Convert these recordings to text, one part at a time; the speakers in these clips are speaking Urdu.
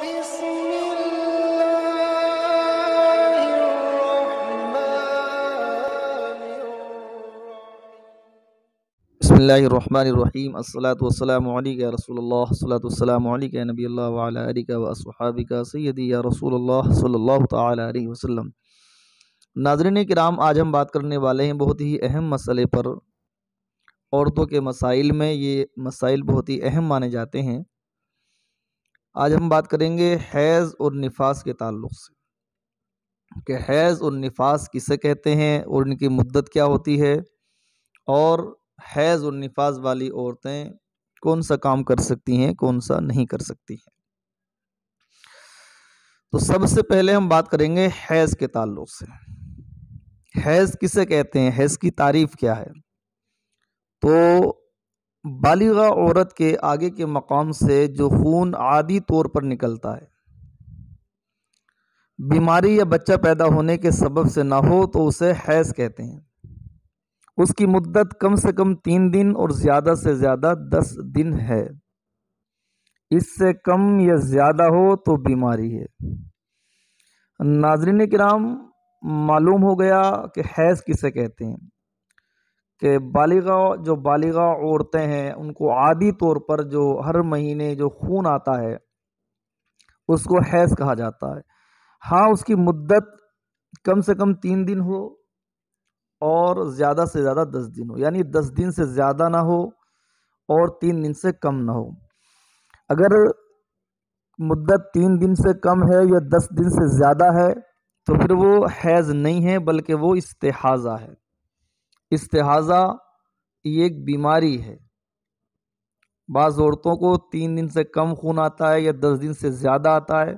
بسم اللہ الرحمن الرحیم الصلاۃ والسلام علیک یا رسول اللہ الصلاۃ والسلام علیک یا نبی اللہ وعلی آلک و اصحابک سیدی یا رسول اللہ صلی اللہ تعالی علیہ وسلم۔ ناظرین کرام، آج ہم بات کرنے والے ہیں بہت ہی اہم مسئلے پر۔ عورتوں کے مسائل میں یہ مسائل بہت ہی اہم مانے جاتے ہیں۔ آج ہم بات کریں گے حیض اور نفاس کے تعلق سے کہ حیض اور نفاس کسے کہتے ہیں اور ان کی مدت کیا ہوتی ہے، اور حیض اور نفاس والی عورتیں کون سا کام کر سکتی ہیں، کون سا نہیں کر سکتی ہیں۔ تو سب سے پہلے ہم بات کریں گے حیض کے تعلق سے۔ حیض کسے کہتے ہیں، حیض کی تعریف کیا ہے؟ تو بالغہ عورت کے آگے کے مقام سے جو خون عادی طور پر نکلتا ہے، بیماری یا بچہ پیدا ہونے کے سبب سے نہ ہو تو اسے حیض کہتے ہیں۔ اس کی مدت کم سے کم 3 دن اور زیادہ سے زیادہ 10 دن ہے۔ اس سے کم یا زیادہ ہو تو بیماری ہے۔ ناظرین کرام، معلوم ہو گیا کہ حیض کسے کہتے ہیں کہ جو بالغہ عورتیں ہیں ان کو عادی طور پر جو ہر مہینے جو خون آتا ہے اس کو حیض کہا جاتا ہے۔ ہاں، اس کی مدت کم سے کم 3 دن ہو اور زیادہ سے زیادہ 10 دن ہو، یعنی 10 دن سے زیادہ نہ ہو اور 3 دن سے کم نہ ہو۔ اگر مدت 3 دن سے کم ہے یا 10 دن سے زیادہ ہے تو پھر وہ حیض نہیں ہے بلکہ وہ استحاضہ ہے۔ استحاضہ یہ ایک بیماری ہے۔ بعض عورتوں کو 3 دن سے کم خون آتا ہے یا 10 دن سے زیادہ آتا ہے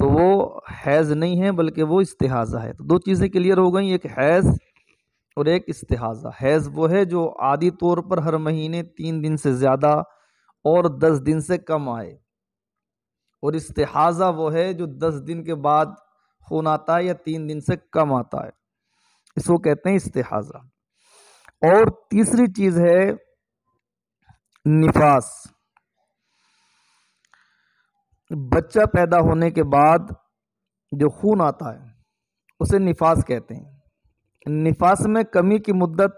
تو وہ حیض نہیں ہے بلکہ وہ استحاضہ ہے۔ تو 2 چیزیں کلیئر ہو گئیں، ایک حیض اور ایک استحاضہ۔ حیض وہ ہے جو عادی طور پر ہر مہینے 3 دن سے زیادہ اور 10 دن سے کم آئے، اور استحاضہ وہ ہے جو 10 دن کے بعد خون آتا ہے یا 3 دن سے کم آتا ہے، اس کو کہتے ہیں استحاضہ۔ اور تیسری چیز ہے نفاس۔ بچہ پیدا ہونے کے بعد جو خون آتا ہے اسے نفاس کہتے ہیں۔ نفاس میں کمی کی مدت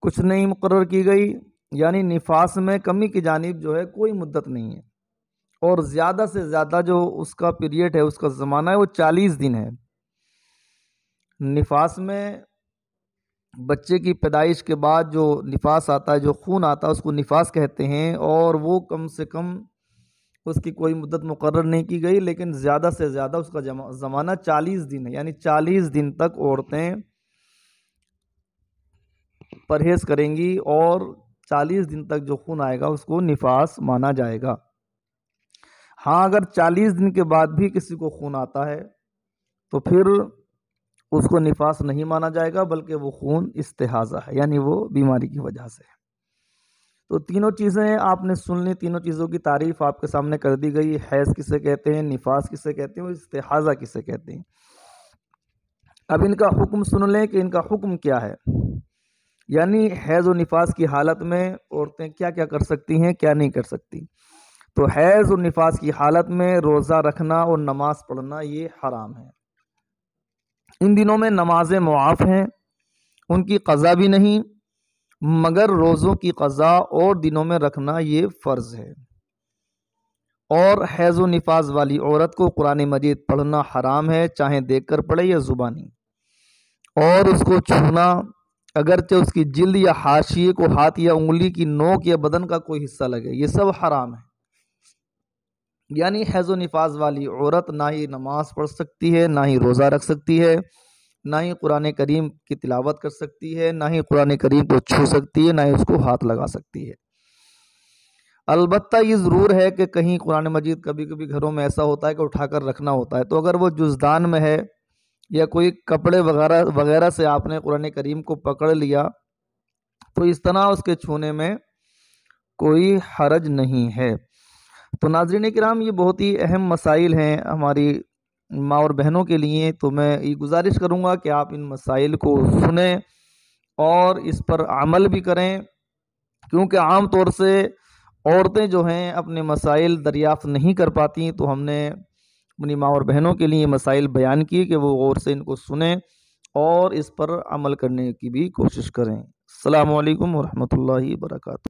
کچھ نہیں مقرر کی گئی، یعنی نفاس میں کمی کی جانب جو ہے کوئی مدت نہیں ہے، اور زیادہ سے زیادہ جو اس کا پیریڈ ہے، اس کا زمانہ ہے، وہ 40 دن ہے۔ نفاس میں بچے کی پیدائش کے بعد جو نفاس آتا ہے، جو خون آتا ہے، اس کو نفاس کہتے ہیں، اور وہ کم سے کم اس کی کوئی مدت مقرر نہیں کی گئی، لیکن زیادہ سے زیادہ اس کا زمانہ 40 دن ہے، یعنی 40 دن تک عورتیں پرہیز کریں گی اور 40 دن تک جو خون آئے گا اس کو نفاس مانا جائے گا۔ ہاں، اگر 40 دن کے بعد بھی کسی کو خون آتا ہے تو پھر اس کو نفاس نہیں مانا جائے گا بلکہ وہ خون استحاضہ ہے، یعنی وہ بیماری کی وجہ سے ہے۔ تو تینوں چیزیں آپ نے سن لی، تینوں چیزوں کی تعریف آپ کے سامنے کر دی گئی۔ حیض کسے کہتے ہیں، نفاس کسے کہتے ہیں اور استحاضہ کسے کہتے ہیں۔ اب ان کا حکم سن لیں کہ ان کا حکم کیا ہے، یعنی حیض و نفاس کی حالت میں عورتیں کیا کیا کر سکتی ہیں، کیا نہیں کر سکتی۔ تو حیض و نفاس کی حالت میں روزہ رکھنا اور نماز پڑھنا یہ حرام ہے۔ ان دنوں میں نمازیں معاف ہیں، ان کی قضا بھی نہیں، مگر روزوں کی قضا اور دنوں میں رکھنا یہ فرض ہے۔ اور حیض و نفاس والی عورت کو قرآن مجید پڑھنا حرام ہے، چاہے دیکھ کر پڑھے یا زبانی، اور اس کو چھونا اگرچہ اس کی جلد یا حاشیے کو ہاتھ یا انگلی کی نوک یا بدن کا کوئی حصہ لگے، یہ سب حرام ہے۔ یعنی حیض و نفاس والی عورت نہ ہی نماز پڑھ سکتی ہے، نہ ہی روزہ رکھ سکتی ہے، نہ ہی قرآن کریم کی تلاوت کر سکتی ہے، نہ ہی قرآن کریم کو چھو سکتی ہے، نہ ہی اس کو ہاتھ لگا سکتی ہے۔ البتہ یہ ضرور ہے کہ کہیں قرآن مجید کبھی کبھی گھروں میں ایسا ہوتا ہے کہ اٹھا کر رکھنا ہوتا ہے، تو اگر وہ جزدان میں ہے یا کوئی کپڑے وغیرہ سے آپ نے قرآن کریم کو پکڑ لیا تو اس طرح اس کے چھونے میں کوئی حرج نہیں ہے۔ تو ناظرین کرام، یہ بہت ہی اہم مسائل ہیں ہماری ماں اور بہنوں کے لیے، تو میں یہ گزارش کروں گا کہ آپ ان مسائل کو سنیں اور اس پر عمل بھی کریں، کیونکہ عام طور سے عورتیں جو ہیں اپنے مسائل دریافت نہیں کر پاتی، تو ہم نے اپنی ماں اور بہنوں کے لیے مسائل بیان کیے کہ وہ غور سے ان کو سنیں اور اس پر عمل کرنے کی بھی کوشش کریں۔ السلام علیکم ورحمۃ اللہ وبرکاتہ۔